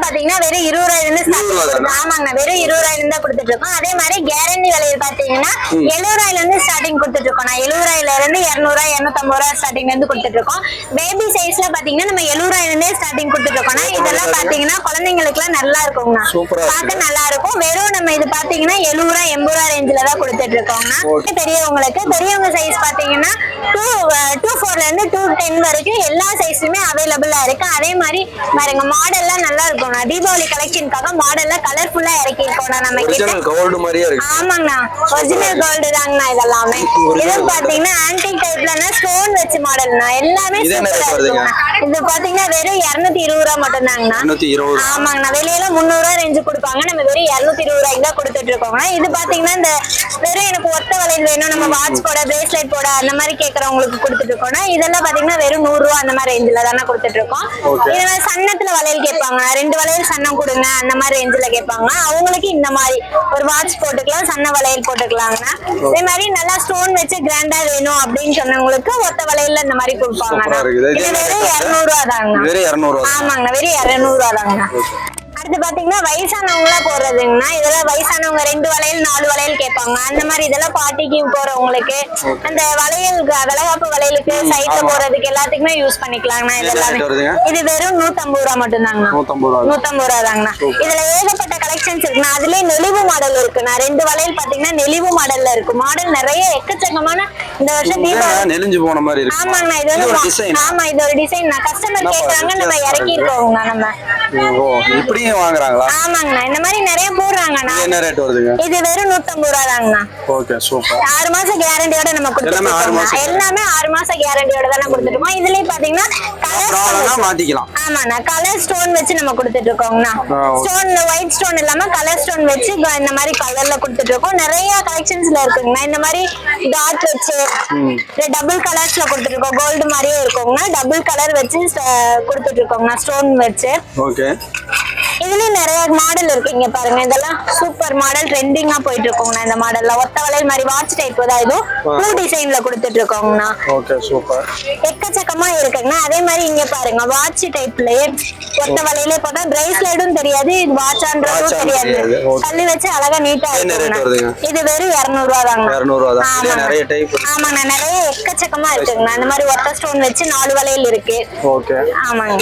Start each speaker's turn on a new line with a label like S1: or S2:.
S1: பாத்தீங்கன்னா வெறும் 20 ரூபாயில இருந்து ஆமாங்கண்ணா வெறும் 20 ரூபாயில இருந்து கொடுத்துட்டு இருக்கோம். அதே மாதிரி கேரண்டி வளையல் பாத்தீங்கன்னா 70 ரூபாயில இருந்து ஸ்டார்டிங் கொடுத்துட்டு இருக்கோம். 70 ரூபாயில இருந்து 200 ரூபாய் 250 ரூபாய் ஸ்டார்டிங்ல இருந்து கொடுத்துட்டு இருக்கோம். பேபி சைஸ்ல பாத்தீங்கன்னா நம்ம 70 ரூபாயில இருந்தே ஸ்டார்டிங் கொடுத்துட்டு இருக்கோம். இதெல்லாம் பாத்தீங்கன்னா குழந்தைங்களுக்கு எல்லாம் நல்லா இருக்கும்ண்ணா, பார்க்க நல்லா இருக்கும். வெறும் நம்ம இது பாத்தீங்கன்னா 70 ரூபாய் 80 ரூபாய் ரேஞ்சில தான் கொடுத்துட்டு இருக்கோம்னா. பெரியவங்க சைஸ் பாத்தீங்கன்னா 2-4ல இருந்து 210 வரைக்கும் எல்லா சைஸ்லயுமே அவைலபிளா இருக்கு. அதே மாதிரி பாருங்க மாடல்லாம் நல்லா இருக்கும். தீபாவளி கலெக்ஷனுக்காக மாடல்ல கலர்ஃபுல்லா இறக்கி இருக்கோம் நம்ம கிட்ட.
S2: கோல்டு மாதிரியே இருக்கு.
S1: ஆமாங்கண்ணா ஒரிஜினல் கோல்டு தாங்கண்ணா இதெல்லாமே. இது பாத்தீங்கன்னா ஆன்டிக் டைப்லனா ஸ்டோன் வச்சு மாடல்னா எல்லாமே சூப்பரா இருக்குங்க. இது பாத்தீங்கன்னா வெறும் 220 ரூபாய் மட்டும் தாங்கண்ணா. ஆமாங்கண்ணா வெளியில 300 ரூபாய் ரேஞ்சு கொடுப்பாங்க, நம்ம வெறும் 220 ரூபாய்க்கு தான் கொடுத்துட்டு இருக்கோம்னா. இது பாத்தீங்கன்னா இந்த வெறும் எனக்கு ஒத்த வளையல் வேணும், நம்ம வாட்ச் போட பிரேஸ்லெட் போட அந்த மாதிரி கேக்குறவங்களுக்கு கொடுத்துட்டு இருக்கோம்னா இதெல்லாம் பாத்தீங்கன்னா வெறும் 100 ரூபாய் அந்த மாதிரி ரேஞ்சில தானே கொடுத்துட்டு இருக்கோம். இதுல சன்னத்துல வளையல் கேட்பாங்க, 2 வளையல் சன்னம் கொடுங்க அந்த மாதிரி ரேஞ்சில கேட்பாங்க. அவங்களுக்கு இந்த மாதிரி ஒரு வாட்ச் போட்டுக்கலாம், சன்ன வளையல் போட்டுக்கலாங்கண்ணா. இதே மாதிரி நல்லா ஸ்டோன் வச்சு கிராண்டா வேணும் அப்படின்னு சொன்னவங்களுக்கு ஒத்த வளையல்ல இந்த மாதிரி கொடுப்பாங்கண்ணா. இது வெறும் 200 ரூபாய் தாங்கண்ணா. ஆமாங்கண்ணா வெறும் 200 ரூபாய் தாங்கண்ணா. அடுத்து பாத்தீங்கன்னா வயசானவங்களா போடுறதுங்கன்னா இதெல்லாம் வயசானவங்க 2 வளையல் 4 வளையல் கேட்பாங்க. அந்த மாதிரி இதெல்லாம் பாட்டிக்கு போறவங்களுக்கு அந்த வளையல் வளகாப்பு வளையலுக்கு சைட்ல போறதுக்கு எல்லாத்துக்குமே யூஸ் பண்ணிக்கலாங்கண்ணா. இதெல்லாம் இது வெறும் 150 ரூபாய் மட்டும் தாங்கண்ணா. 150 ரூபாய் தாங்கண்ணா. இதுல ஏகப்பட்ட கலெக்ஷன்ஸ் இருக்குண்ணா. அதுலயே நெளிவு மாடல் இருக்குண்ணா. 2 வளையல் பாத்தீங்கன்னா நெளிவு மாடல்ல இருக்கு. மாடல் நிறைய எக்கச்சக்கமான இந்த வருஷம் தீபாவளி
S2: நெளிஞ்சு போன மாதிரி இருக்கு.
S1: ஆமாங்கண்ணா இது வந்து ஆமா இது ஒரு டிசைன் கஸ்டமர் கேக்குறாங்க, நம்ம இறக்கி இருக்கோங்கண்ணா. நம்ம
S2: இப்படியே வாங்குறாங்களா?
S1: ஆமாங்கண்ணா இந்த மாதிரி நிறைய போடுறாங்கண்ணா.
S2: என்ன ரேட் வருதுங்க?
S1: இது வெறும் 150 ரூபாய் தாங்கண்ணா.
S2: Okay super. 6
S1: மாசம் கேரண்டியோட நம்ம கொடுத்துருக்கோம். எல்லாமே 6 மாசம் கேரண்டியோட தான் கொடுத்துருக்கோம். இதுலயே பாத்தீங்கன்னா கலர்
S2: மாத்திக்கலாம்.
S1: ஆமாண்ணா கலர் ஸ்டோன் வச்சு நம்ம கொடுத்துட்டு இருக்கோங்கண்ணா. ஸ்டோன் ஒயிட் ஸ்டோன் இல்லாம கலர் ஸ்டோன் வச்சு இந்த மாதிரி கலர்ல கொடுத்துட்டு இருக்கோம். நிறைய கலெக்ஷன்ஸ்ல இருக்குங்கண்ணா. இந்த மாதிரி டாட் வச்சு டபுள் கலர்ஸ்ல கொடுத்துட்டு இருக்கோம். கோல்டு மாதிரியே இருக்குங்கண்ணா. டபுள் கலர் வச்சு கொடுத்துட்டு இருக்கோங்கண்ணா ஸ்டோன் வச்சு.
S2: ஓகே
S1: இதுலயும் நிறைய மாடல் இருக்கு. இங்க பாருங்க இதெல்லாம் சூப்பர் மாடல் ட்ரெண்டிங்கா போயிட்டு இருக்கோங்கண்ணா. இந்த மாடல்ல ஒத்த வளையல் மாதிரி வாட்ச் டைப் தான் இதுவும் பூ டிசைன்ல கொடுத்துட்டு இருக்கோங்கண்ணா.
S2: Okay super.
S1: எக்கச்சக்கமா இருக்குங்கண்ணா. அதே மாதிரி இங்க பாருங்க வாட்ச் டைப்லயே ஒத்த வளையலே போட்டா பிரேஸ்லெட்டும் தெரியாது, வாட்சான்றதும் தெரியாது. கல்லு வச்சு அழகா நீட்டா இருக்குங்கண்ணா. இது வெறும் 200 ரூபாய் தாங்க.
S2: 200 ரூபாய் தான். நிறைய டைப்.
S1: ஆமாண்ணா நிறைய எக்கச்சக்கமா இருக்குங்கண்ணா. இந்த மாதிரி ஒத்த ஸ்டோன் வச்சு 4 வளையல் இருக்கு.
S2: ஓகே
S1: ஆமாங்க.